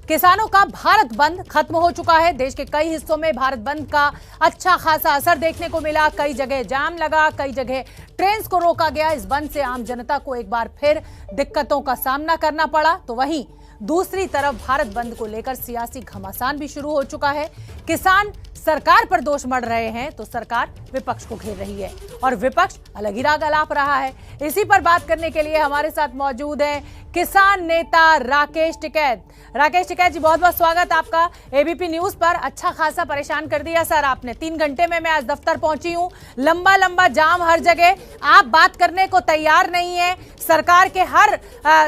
किसानों का भारत बंद खत्म हो चुका है। देश के कई हिस्सों में भारत बंद का अच्छा खासा असर देखने को मिला। कई जगह जाम लगा, कई जगह ट्रेन को रोका गया। इस बंद से आम जनता को एक बार फिर दिक्कतों का सामना करना पड़ा। तो वहीं दूसरी तरफ भारत बंद को लेकर सियासी घमासान भी शुरू हो चुका है। किसान सरकार पर दोष मढ़ रहे हैं तो सरकार विपक्ष को घेर रही है और विपक्ष अलग ही राग अलाप रहा है। इसी पर बात करने के लिए हमारे साथ मौजूद है किसान नेता राकेश टिकैत। राकेश टिकैत जी, बहुत बहुत स्वागत आपका एबीपी न्यूज पर। अच्छा खासा परेशान कर दिया सर आपने। 3 घंटे में मैं आज दफ्तर पहुंची हूं, लंबा लंबा जाम हर जगह। आप बात करने को तैयार नहीं है। सरकार के हर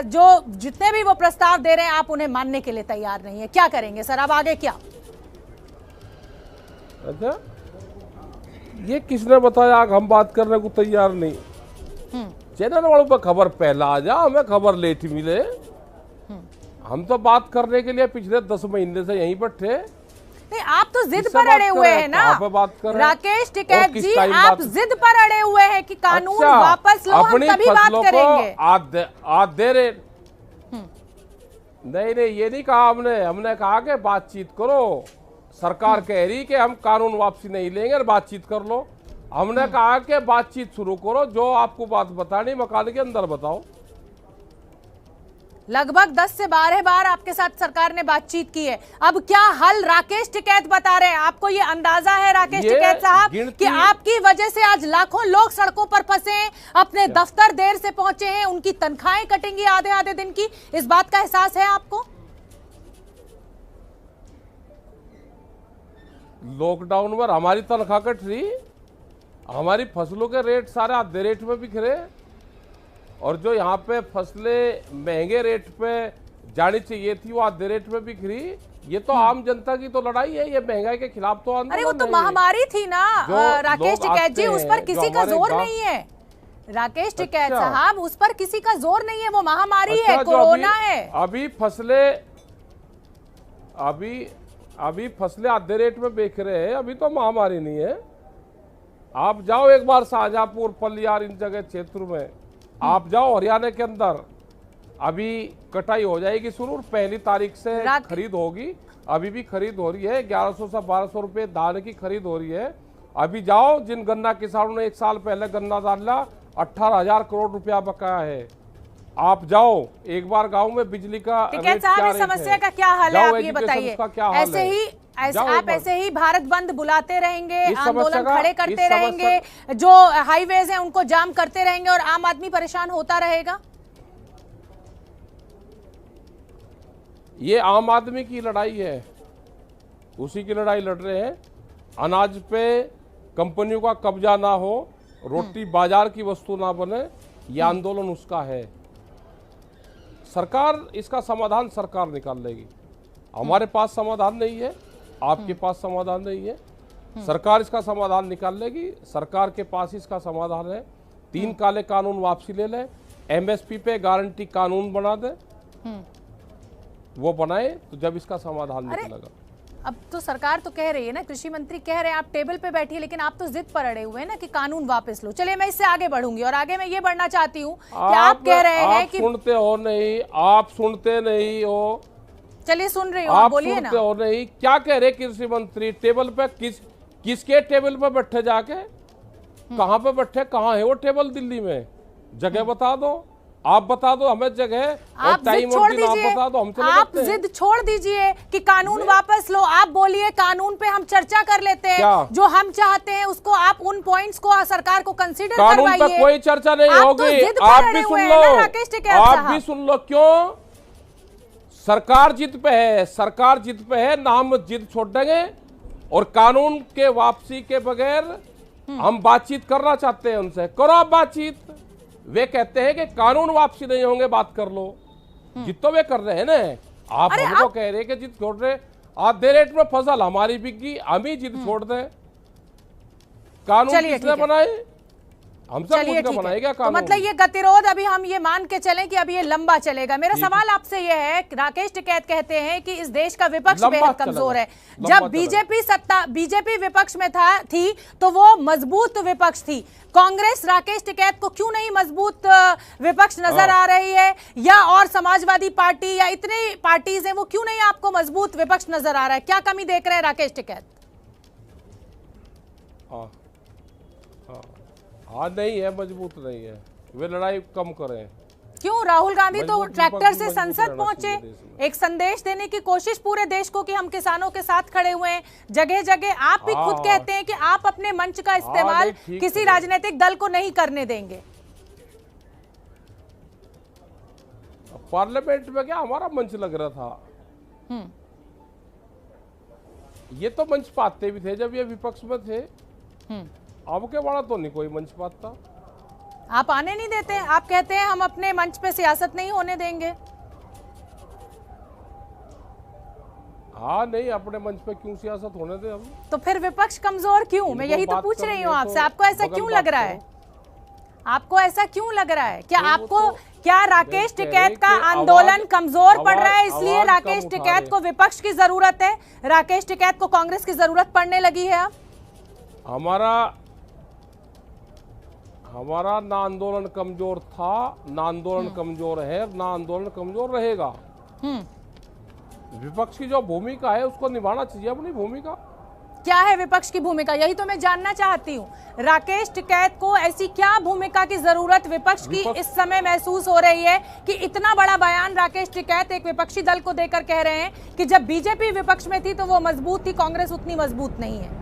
जो जितने भी वो प्रस्ताव दे रहे हैं आप उन्हें मानने के लिए तैयार नहीं है। क्या करेंगे सर, अब आगे क्या? अच्छा, ये किसने बताया हम बात करने को तैयार नहीं? चैनल वालों पर खबर पहला आ जा, हमें खबर लेट मिले। हम तो बात करने के लिए पिछले 10 महीने से यहीं पर थे। नहीं, आप तो जिद पर अड़े हुए हैं ना राकेश टिकैत जी। आप जिद पर अड़े हुए हैं कि कानून वापस लो, हम तभी बात करेंगे। आज दे रहे नहीं, ये नहीं कहा हमने कहा कि बातचीत करो। सरकार कह रही कि हम कानून वापसी नहीं लेंगे और बातचीत कर लो। हमने कहा कि बातचीत शुरू करो, जो आपको बात बतानी मकान के अंदर बताओ। लगभग 10 से 12 बार आपके साथ सरकार ने बातचीत की है। अब क्या हल राकेश टिकैत बता रहे हैं? आपको ये अंदाजा है राकेश टिकैत साहब कि आपकी वजह से आज लाखों लोग सड़कों पर फंसे हैं, अपने दफ्तर देर से पहुंचे हैं, उनकी तनख्वाहें कटेंगी आधे आधे दिन की? इस बात का एहसास है आपको? लॉकडाउन पर हमारी तनख्वाह कट रही, हमारी फसलों के रेट सारे आधे रेट में बिक रहे, और जो यहाँ पे फसलें महंगे रेट पे जानी चाहिए थी वो आधे रेट में बिक रही। ये तो आम जनता की तो लड़ाई है, ये महंगाई के खिलाफ तो आंदोलन। अरे वो तो महामारी थी ना राकेश टिकैत जी, उस पर किसी का जोर नहीं है। राकेश टिकैत साहब, उस पर किसी का जोर नहीं है, वो महामारी है, कोरोना है। अभी फसलें आधे रेट में बेच रहे हैं, अभी तो महामारी नहीं है। आप जाओ एक बार शाहजहांपुर, पलियार, इन जगह क्षेत्र में आप जाओ, हरियाणा के अंदर अभी कटाई हो जाएगी शुरू, 1 तारीख से खरीद होगी। अभी भी खरीद हो रही है, 1100 से 1200 रुपए धान की खरीद हो रही है। अभी जाओ, जिन गन्ना किसानों ने 1 साल पहले गन्ना डाला, 18,000 करोड़ रुपया बकाया है। आप जाओ एक बार गांव में बिजली का टिकैत साहब, इस समस्या का क्या हल है आप ये बताइए। आप ऐसे ही भारत बंद बुलाते रहेंगे, आंदोलन खड़े करते रहेंगे, जो हाईवेज हैं उनको जाम करते रहेंगे और आम आदमी परेशान होता रहेगा? ये आम आदमी की लड़ाई है, उसी की लड़ाई लड़ रहे हैं। अनाज पे कंपनियों का कब्जा ना हो, रोटी बाजार की वस्तु ना बने, ये आंदोलन उसका है। सरकार इसका समाधान सरकार निकाल लेगी। हमारे पास समाधान नहीं है, आपके पास समाधान नहीं है, सरकार इसका समाधान निकाल लेगी। सरकार के पास इसका समाधान है। 3 काले कानून वापसी ले ले, एमएसपी पे गारंटी कानून बना दे, वो बनाए तो जब इसका समाधान निकलेगा। अब तो सरकार तो कह रही है ना, कृषि मंत्री कह रहे हैं आप टेबल पे बैठिए, लेकिन आप तो जिद पर अड़े हुए हैं ना कि कानून वापस लो। चलिए मैं इससे आगे बढ़ूंगी और आगे मैं ये बढ़ना चाहती हूँ कि आप कह रहे हैं कि सुनते हो नहीं, आप सुनते नहीं हो। चलिए सुन रही हूँ, आप बोलिए ना। हो नहीं, क्या कह रहे कृषि मंत्री? टेबल पे किसके टेबल पे बैठे जाके? कहाँ पे बैठे? कहाँ है वो टेबल? दिल्ली में जगह बता दो, आप बता दो हमें जगह, आप जिद छोड़ दीजिए, आप जिद छोड़ दीजिए कि कानून वापस लो। आप बोलिए कानून पे हम चर्चा कर लेते हैं, जो हम चाहते हैं उसको आप उन पॉइंट्स को सरकार को कंसीडर करवाइए। कानून पे कोई चर्चा नहीं होगी। आप भी सुन लो, आप भी सुन लो। क्यों? सरकार जिद पे है, सरकार जिद पे है ना, हम जिद छोड़ देंगे। और कानून के वापसी के बगैर हम बातचीत करना चाहते हैं उनसे, करो आप बातचीत। वे कहते हैं कि कानून वापसी नहीं होंगे, बात कर लो। जिद तो वे कर रहे हैं ना, आप हमको कह रहे हैं कि जिद छोड़ रहे। आधे रेट में फसल हमारी बिक गई, हम ही जिद छोड़ दें? कानून किसने बनाए? हमसे चलिए पूछ के ठीक है। बनाएगा तो कानून। मतलब ये गतिरोध अभी हम ये मान के चलें कि अभी ये लंबा चलेगा। मेरा सवाल आपसे ये है, राकेश टिकैत कहते हैं कि इस देश का विपक्ष लंबा बेहद कमजोर है। चलेगा, जब बीजेपी विपक्ष में थी तो वो मजबूत विपक्ष थी। कांग्रेस राकेश टिकैत को क्यों नहीं मजबूत विपक्ष नजर आ रही है, या और समाजवादी पार्टी या इतनी पार्टीज हैं वो क्यों नहीं आपको मजबूत विपक्ष नजर आ रहा है? क्या कमी देख रहे हैं राकेश टिकैत? हाँ नहीं है, मजबूत नहीं है, वे लड़ाई कम करें। क्यों? राहुल गांधी तो मजबूत ट्रैक्टर विपक्ष से मजबूत संसद रहना पहुंचे, चाहिए देश में। एक संदेश देने की कोशिश पूरे देश को कि हम किसानों के साथ खड़े हुए हैं। जगह जगह आप भी खुद कहते हैं कि आप अपने मंच का इस्तेमाल ठीक किसी है। राजनीतिक दल को नहीं करने देंगे। पार्लियामेंट में क्या हमारा मंच लग रहा था? ये तो मंच पाते भी थे जब ये विपक्ष में थे। अब के बड़ा तो नहीं कोई मंच पाता। आप आने नहीं देते, आप कहते हैं हम अपने मंच पे सियासत नहीं होने देंगे। हाँ नहीं, अपने मंच पे क्यों सियासत होने दे हम? तो फिर विपक्ष कमजोर क्यों? मैं यही तो पूछ रही हूँ आपसे। आपको ऐसा क्यों लग रहा है? आपको ऐसा क्यों लग रहा है? क्या आपको क्या राकेश टिकैत का आंदोलन कमजोर पड़ रहा है, इसलिए राकेश टिकैत को विपक्ष की जरूरत है, राकेश टिकैत को कांग्रेस की जरूरत पड़ने लगी है? अब हमारा ना आंदोलन कमजोर था, ना आंदोलन कमजोर है, ना आंदोलन कमजोर रहेगा। विपक्ष की जो भूमिका है उसको निभाना चाहिए अपनी भूमिका। क्या है विपक्ष की भूमिका? यही तो मैं जानना चाहती हूँ। राकेश टिकैत को ऐसी क्या भूमिका की जरूरत विपक्ष की इस समय महसूस हो रही है कि इतना बड़ा बयान राकेश टिकैत एक विपक्षी दल को देकर कह रहे हैं कि जब बीजेपी विपक्ष में थी तो वो मजबूत थी, कांग्रेस उतनी मजबूत नहीं है?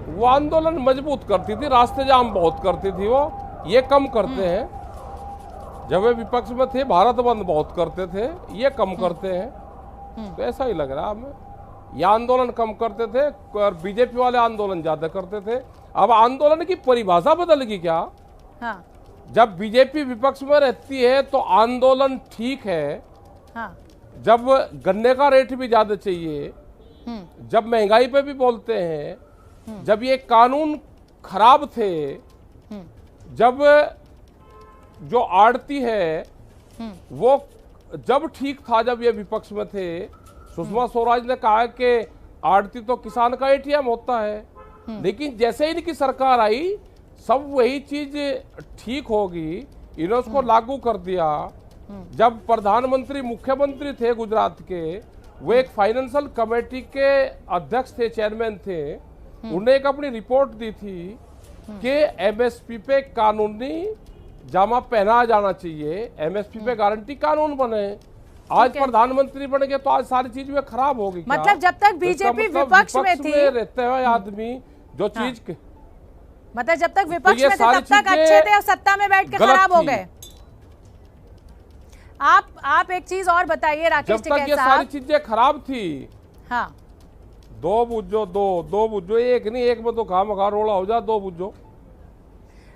वो आंदोलन मजबूत करती थी, रास्ते जाम बहुत करती थी, वो ये कम करते हैं। जब वे विपक्ष में थे भारत बंद बहुत करते थे, ये कम करते हैं। तो ऐसा ही लग रहा है हमें। ये आंदोलन कम करते थे और बीजेपी वाले आंदोलन ज्यादा करते थे। अब आंदोलन की परिभाषा बदल गई क्या? हाँ। जब बीजेपी विपक्ष में रहती है तो आंदोलन ठीक है। हाँ। जब गन्ने का रेट भी ज्यादा चाहिए, जब महंगाई पे भी बोलते हैं, जब ये कानून खराब थे, जब जो आड़ती है वो जब ठीक था, जब ये विपक्ष में थे, सुषमा स्वराज ने कहा कि आड़ती तो किसान का एटीएम होता है। लेकिन जैसे ही इनकी सरकार आई सब वही चीज ठीक होगी, इन्होंने उसको लागू कर दिया। जब प्रधानमंत्री मुख्यमंत्री थे गुजरात के, वो एक फाइनेंशियल कमेटी के अध्यक्ष थे, चेयरमैन थे, उन्होंने एक अपनी रिपोर्ट दी थी कि एमएसपी पे कानूनी जामा पहना जाना चाहिए, एमएसपी पे गारंटी कानून बने। आज प्रधानमंत्री बन गए तो आज सारी चीज में खराब होगी। मतलब जब तक बीजेपी विपक्ष में थी, रहते हुए आदमी जो चीज के मतलब जब तक विपक्ष में थे तब तक अच्छे थे और सत्ता में बैठ के खराब हो गए। आप एक चीज और बताइए राकेश टिकैत साहब, जब तक ये सारी चीजें खराब थी। हाँ। दो बुझो, एक नहीं, एक में तो खामखा रोड़ा हो जा, दो बुझो।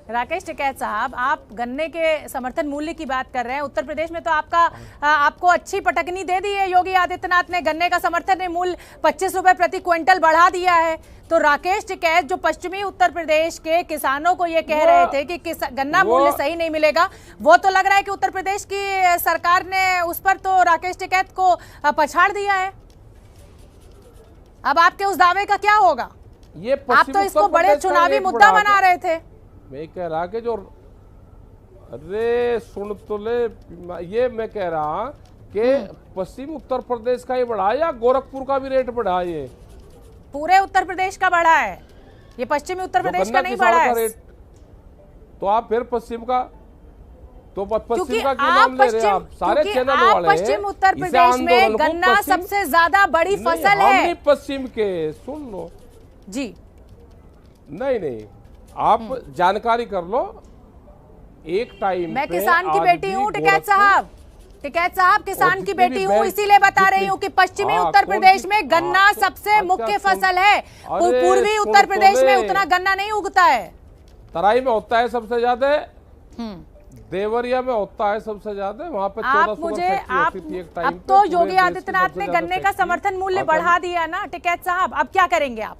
राकेश टिकैत साहब, आप गन्ने के समर्थन मूल्य की बात कर रहे हैं। उत्तर प्रदेश में तो आपको अच्छी पटकनी दे दी है योगी आदित्यनाथ ने। गन्ने का समर्थन मूल्य 25 रुपए प्रति क्विंटल बढ़ा दिया है। तो राकेश टिकैत जो पश्चिमी उत्तर प्रदेश के किसानों को ये कह रहे थे कि गन्ना मूल्य सही नहीं मिलेगा, वो तो लग रहा है कि उत्तर प्रदेश की सरकार ने उस पर तो राकेश टिकैत को पछाड़ दिया है। अब आपके उस दावे का क्या होगा? आप तो इसको बड़े चुनावी मुद्दा बना रहे थे। मैं कह रहा कि जो अरे सुन तो ले, ये मैं कह रहा कि पश्चिम उत्तर प्रदेश का ही बढ़ा या गोरखपुर का भी रेट बढ़ा? ये पूरे उत्तर प्रदेश का बढ़ा है, ये पश्चिमी उत्तर प्रदेश का नहीं बढ़ा है। तो आप फिर पश्चिम का तो पश्चिम का क्यों नाम ले रहे हैं आप? सारे चैनल वाले पश्चिम उत्तर प्रदेश में गन्ना सबसे ज्यादा बड़ी फसल है। पश्चिम के सुन लो जी। नहीं, आप जानकारी कर लो। एक टाइम मैं किसान की बेटी हूँ टिकैत साहब, किसान की बेटी हूँ, इसीलिए बता रही हूँ कि पश्चिमी उत्तर प्रदेश में गन्ना सबसे मुख्य फसल है। पूर्वी उत्तर प्रदेश में उतना गन्ना नहीं उगता है। तराई में होता है सबसे ज्यादा, देवरिया में होता है सबसे ज्यादा, वहाँ पे 1400 होती थी एक टाइम। अब तो योगी आदित्यनाथ ने गन्ने का समर्थन मूल्य बढ़ा दिया ना टिकैत साहब, अब क्या करेंगे आप?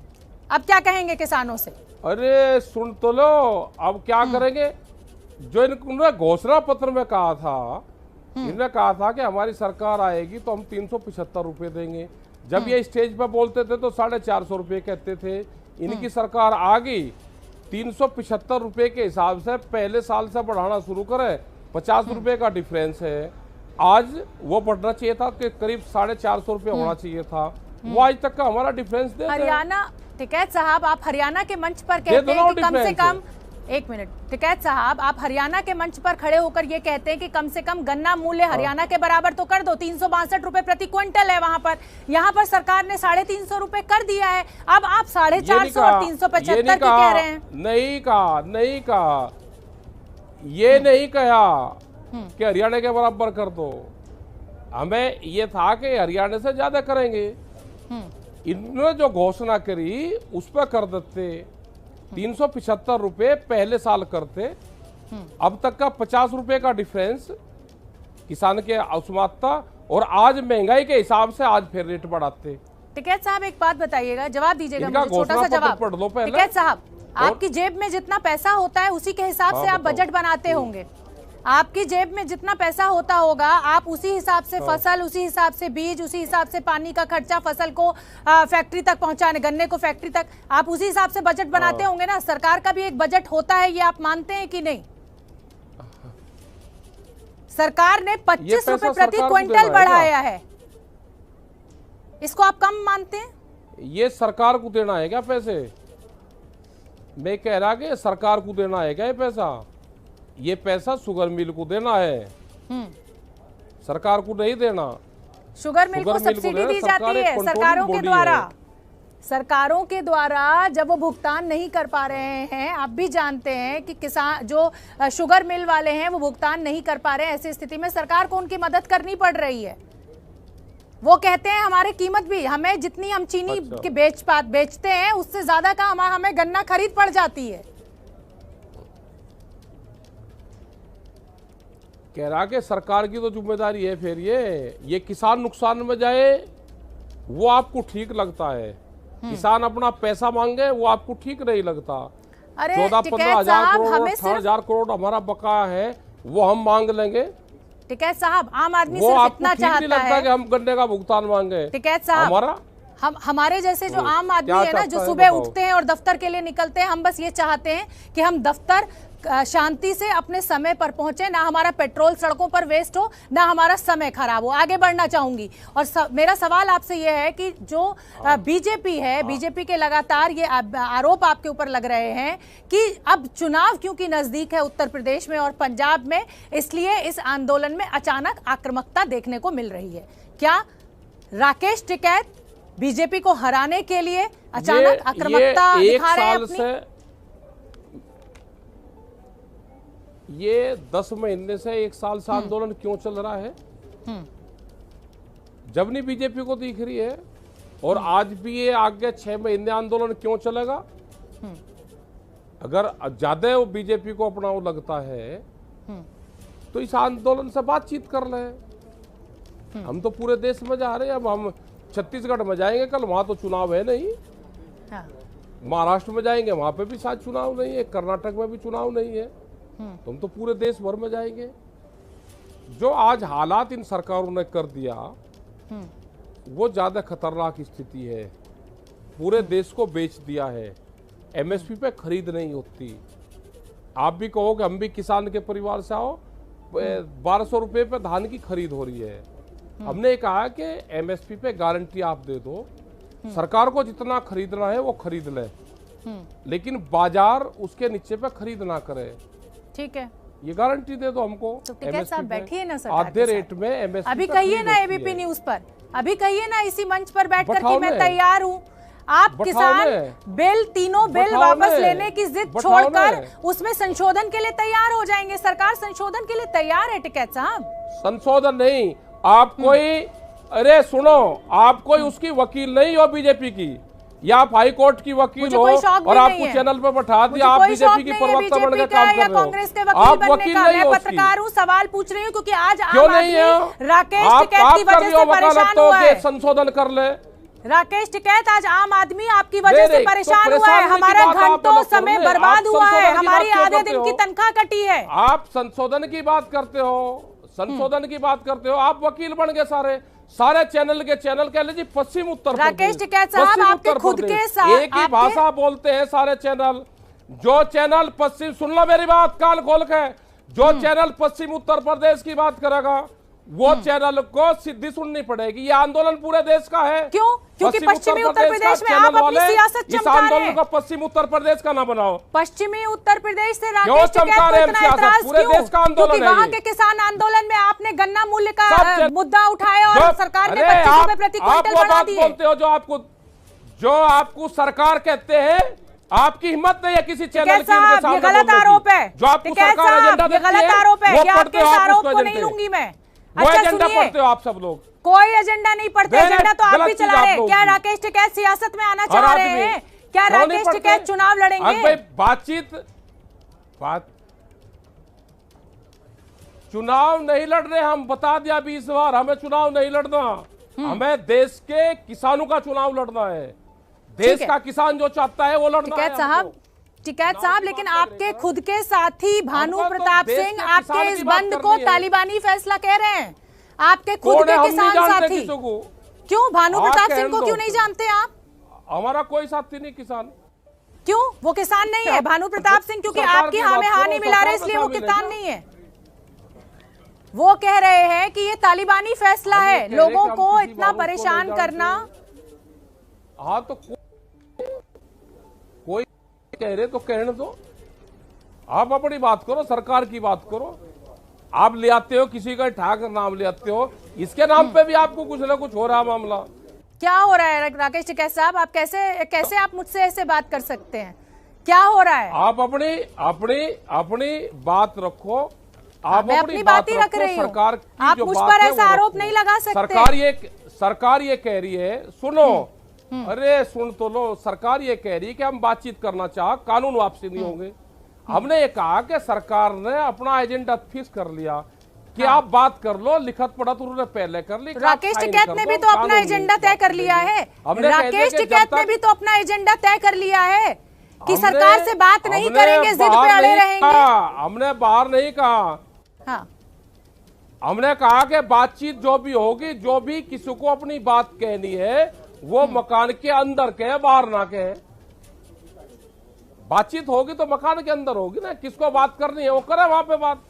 अब क्या कहेंगे किसानों से? अरे सुन तो लो, अब क्या करेंगे? जो इन्होंने घोषणा पत्र में कहा था, इन्होंने कहा था कि हमारी सरकार आएगी तो हम 375 रुपए देंगे। जब ये स्टेज पर बोलते थे तो 450 रुपए कहते थे। इनकी सरकार आ गई, 375 रुपए के हिसाब से पहले साल से बढ़ाना शुरू करें, 50 रुपए का डिफरेंस है। आज वो बढ़ना चाहिए था कि करीब 450 रुपए होना चाहिए था, वो आज तक का हमारा डिफरेंस दे। हरियाणा टिकैत साहब, आप हरियाणा के मंच पर कहते हैं कि कम से कम, एक मिनट टिकैत साहब, आप हरियाणा के मंच पर खड़े होकर ये कहते हैं कि कम से कम गन्ना मूल्य हरियाणा के बराबर तो कर दो। 362 रुपए प्रति क्विंटल है वहां पर, यहाँ पर सरकार ने 350 रुपए कर दिया है। अब आप 450 और 375 की कह रहे हैं। नहीं कहा, ये नहीं कहा कि हरियाणा के बराबर कर दो। हमें ये था कि हरियाणा से ज्यादा करेंगे। इन्होंने जो घोषणा करी उस पर कर देते। 375 रुपए पहले साल करते, अब तक का 50 रुपए का डिफरेंस किसान के असमानता, और आज महंगाई के हिसाब से आज फिर रेट बढ़ाते। टिकैत साहब एक बात बताइएगा, जवाब दीजिएगा मुझे, छोटा सा जवाब पढ़ लो पहले। टिकैत साहब, आपकी जेब में जितना पैसा होता है उसी के हिसाब से आप बजट बनाते होंगे। आपकी जेब में जितना पैसा होता होगा, आप उसी हिसाब से फसल, उसी हिसाब से बीज, उसी हिसाब से पानी का खर्चा, फसल को फैक्ट्री तक पहुंचाने, गन्ने को फैक्ट्री तक, आप उसी हिसाब से बजट बनाते होंगे ना। सरकार का भी एक बजट होता है, ये आप मानते हैं कि नहीं? सरकार ने 25 रुपए प्रति क्विंटल बढ़ाया है, इसको आप कम मानते हैं? ये सरकार को देना है क्या पैसे? मैं कह रहा कि सरकार को देना है क्या ये पैसा? ये पैसा शुगर मिल को देना है, सरकार को नहीं देना। शुगर मिल को सब्सिडी दी जाती है सरकारों के द्वारा। सरकारों के द्वारा जब वो भुगतान नहीं कर पा रहे हैं, आप भी जानते हैं कि किसान जो शुगर मिल वाले हैं वो भुगतान नहीं कर पा रहे हैं, ऐसी स्थिति में सरकार को उनकी मदद करनी पड़ रही है। वो कहते हैं हमारी कीमत भी, हमें जितनी हम चीनी के बेचते हैं उससे ज्यादा का हमें गन्ना खरीद पड़ जाती है। कह रहा कि सरकार की तो जिम्मेदारी है। फिर ये किसान नुकसान में जाए वो आपको ठीक लगता है, किसान अपना पैसा मांगे वो आपको ठीक नहीं लगता। 14-15 हजार करोड़, 18,000 करोड़ हमारा बकाया है, वो हम मांग लेंगे। टिकैत साहब, आम आदमी सिर्फ इतना चाहता है कि हम गन्ने का भुगतान मांगे। टिकैत साहब, हमारे जैसे जो आम आदमी है ना, जो सुबह उठते हैं और दफ्तर के लिए निकलते हैं, हम बस ये चाहते हैं कि हम दफ्तर शांति से अपने समय पर पहुंचे, ना हमारा पेट्रोल सड़कों पर वेस्ट हो, ना हमारा समय खराब हो। आगे बढ़ना चाहूंगी और मेरा सवाल आपसे यह है कि जो बीजेपी है, बीजेपी के लगातार ये आरोप आपके ऊपर लग रहे हैं कि अब चुनाव क्योंकि नजदीक है उत्तर प्रदेश में और पंजाब में, इसलिए इस आंदोलन में अचानक आक्रामकता देखने को मिल रही है। क्या राकेश टिकैत बीजेपी को हराने के लिए अचानक आक्रामकता दिखा रहे हैं अपनी? ये 10 महीने से 1 साल से आंदोलन क्यों चल रहा है? जब नहीं बीजेपी को दिख रही है, और आज भी ये आगे 6 महीने आंदोलन क्यों चलेगा? अगर ज्यादा वो बीजेपी को अपना वो लगता है तो इस आंदोलन से बातचीत कर ले। हम तो पूरे देश में जा रहे हैं, अब हम छत्तीसगढ़ में जाएंगे कल, वहां तो चुनाव है नहीं। महाराष्ट्र में जाएंगे, वहां पे भी शायद चुनाव नहीं है, कर्नाटक में भी चुनाव नहीं है। तुम तो पूरे देश भर में जाएंगे। जो आज हालात इन सरकारों ने कर दिया वो ज्यादा खतरनाक स्थिति है। पूरे देश को बेच दिया है, एमएसपी पे खरीद नहीं होती। आप भी कहो कि हम भी किसान के परिवार से आओ, 1200 रुपए पे धान की खरीद हो रही है। हमने कहा कि एमएसपी पे गारंटी आप दे दो, सरकार को जितना खरीदना है वो खरीद ले, लेकिन बाजार उसके नीचे पे खरीद ना करे। ठीक है, ये गारंटी दे दो हमको। तो टिकैत साहब बैठिए ना सरकार आधे रेट में एमएसपी अभी कहिए ना एबीपी न्यूज पर, अभी कहिए ना इसी मंच पर बैठकर कि मैं तैयार हूँ। आप किसान बिल, तीनों बिल वापस लेने की जिद छोड़कर उसमें संशोधन के लिए तैयार हो जाएंगे। सरकार संशोधन के लिए तैयार है टिकैत साहब। संशोधन नहीं, आप कोई, अरे सुनो, आप कोई उसकी वकील नहीं हो बीजेपी की, या आप हाई कोर्ट की वकील हो और आपको चैनल पर बैठा दिया, आप बीजेपी की प्रवक्ता बनकर काम कर रहे हो। कांग्रेस के वकील बनने का मैं पत्रकार हूँ, सवाल पूछ रही हूँ क्योंकि आज आम आदमी राकेश टिकैत की वजह से परेशान हुआ है। संशोधन कर ले, राकेश टिकैत, आज आम आदमी आपकी वजह से नहीं, परेशान तो हुआ है, परेशान होने की हमारा बात आप घंटों लोग समय कर रहे हैं। बर्बाद आप हुआ है, संशोधन की हमारी बात क्यों आधे करते दिन की हो? तनख्वाह कटी है। आप संशोधन की बात करते हो, संशोधन की बात करते हो, आप वकील बन गए सारे चैनल कह लीजिए पश्चिम उत्तर राकेश प्रदेश, टिकैत साहब, पश्चिम आपके उत्तर खुद प्रदेश, के साथ एक ही भाषा बोलते हैं सारे चैनल। जो चैनल पश्चिम, सुन लो मेरी बात कान खोल के, जो चैनल पश्चिम उत्तर प्रदेश की बात करेगा वो चैनल को सीधी सुननी पड़ेगी। ये आंदोलन पूरे देश का है। क्यों? क्योंकि पश्चिमी उत्तर प्रदेश में चैनल आप अपनी वाले सियासत इस चमका रहे आंदोलन हैं। को पश्चिम उत्तर प्रदेश का ना बनाओ। पश्चिमी उत्तर प्रदेश से क्यों राकेश टिकैत चमका को रहे हैं इतना सियासत? एतराज पूरे क्यों? देश का आंदोलन क्योंकि है वहाँ ये। के किसान आंदोलन में आपने गन्ना मूल्य सब का चैनल- मुद्दा उठाया और सरकार ने 25 रुपए प्रति क्विंटल बढ़ा दिए। बोलते हो जो आपको सरकार कहते हैं, आपकी हिम्मत नहीं है किसी चैनल टिकैत की उनके साहब, ये सामने गलत बोलने की। आरोप है। जो आपको टिकैत सरकार साहब, एजेंडा ये देती गलत है, आरोप है। वो ये आपके पढ़ते हो इस आप आरोप उसको को नहीं एजेंडे। लूंगी मैं। वो अच्छा एजेंडा सुनिए, पढ़ते हो आप सब लोग। कोई एजेंडा नहीं पढ़ते, गलत एजेंडा तो आप भी चीज चला आप रहे हैं। लोगों क्या की। राकेश टिकैत सियासत में आना हर चाह रहे आदमी। हैं? क्या क्यों नहीं राकेश पढ़ते? टिकैत चुनाव अब लड़ेंगे? भाई चुनाव नहीं लड़ रहे हम, बता दिया 20 बार, हमें चुनाव नहीं लड़ना, हमें देश के किसानों का चुनाव लड़ना है। देश है। का किसान जो चाहता है वो लड़ना है टिकैत साहब, हमको। टिकैत साहब, लेकिन आपके खुद के साथी भानु हमको तो प्रताप देश सिंह के आपके किसान इस की बात बंद करनी को है। तालिबानी फैसला कह रहे हैं। आपके खुद कौन है? के हम नहीं किसान जानते साथी किसी को। क्यों? भानु हाँ, प्रताप कहने सिंह को दो। क्यों नहीं जानते आप? हमारा कोई साथी नहीं किसान। क्यों? वो किसान नहीं है भानु प्रताप सिंह, क्योंकि सरकार आपकी की हाँ में बात हाँ करो, नहीं मिला रहे सरकार इसलिए तो वो शामिल है किसान ना। नहीं है। वो कह रहे हैं कि ये तालिबानी फैसला हम ये है, कह रहे हैं लोगों कि हम को किसी इतना बाबू को परेशान नहीं करना। हाँ तो कोई कह रहे तो कहने दो, आप अपनी बात करो, सरकार की बात करो। आप ले आते हो किसी का ठाकर नाम ले आते हो, इसके नाम पे भी आपको कुछ ना कुछ हो रहा मामला। क्या हो रहा है राकेश टिकैत साहब? आप कैसे आप मुझसे ऐसे बात कर सकते हैं? क्या हो रहा है? आप अपनी बात रखो। आप मैं अपनी बात ही रख रही हूँ। सरकार की आप जो मुझ बात पर है ऐसा वो आरोप रखो। नहीं लगा सकते। सरकार ये कह रही है, सुनो, अरे सुन तो लो, सरकार ये कह रही है कि हम बातचीत करना चाह, कानून वापसी नहीं होंगे। हमने ये कहा कि सरकार ने अपना एजेंडा फिक्स कर लिया कि आप बात कर लो, लिखत पढ़त उन्होंने पहले कर ली। राकेश टिकैत ने भी तो अपना एजेंडा तय कर लिया है। राकेश टिकैत ने भी तो अपना एजेंडा तय कर लिया है कि सरकार से बात नहीं करेंगे, जिद पे अड़े रहेंगे। हमने बाहर नहीं कहा, हाँ, हमने कहा कि बातचीत जो भी होगी, जो भी किसी को अपनी बात कहनी है वो मकान के अंदर कहे, बाहर ना कहे। बातचीत होगी तो मकान के अंदर होगी ना, किसको बात करनी है वो करे वहां पे बात।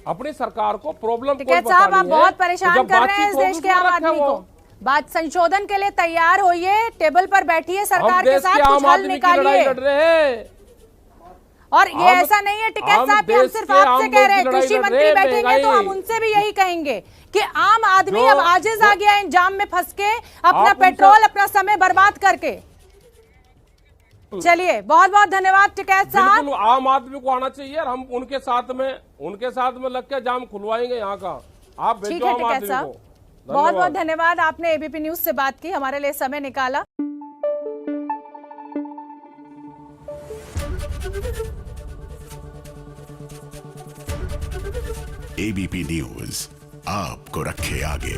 अपनी सरकार को प्रॉब्लम टिकैत साहब, आप बहुत परेशान कर रहे हैं इस देश के आम आदमी को। बात संशोधन के लिए तैयार होइए, टेबल पर बैठिए, सरकार के साथ कुछ हल निकालिए। और ये ऐसा नहीं है टिकैत साहब कि हम सिर्फ आपसे कह रहे हैं, कृषि मंत्री बैठेंगे तो हम उनसे भी यही कहेंगे कि आम आदमी अब आजिज आ गया है इन जाम में फंस के, अपना पेट्रोल, अपना समय बर्बाद करके। चलिए, बहुत बहुत धन्यवाद टिकैत साहब। बिल्कुल आम आदमी को आना चाहिए, हम उनके साथ में लग के जाम खुलवाएंगे यहाँ का। आप ठीक भेजो है आम टिकैत आदमी साहब, को। बहुत बहुत धन्यवाद, आपने एबीपी न्यूज से बात की, हमारे लिए समय निकाला। एबीपी न्यूज आपको रखे आगे।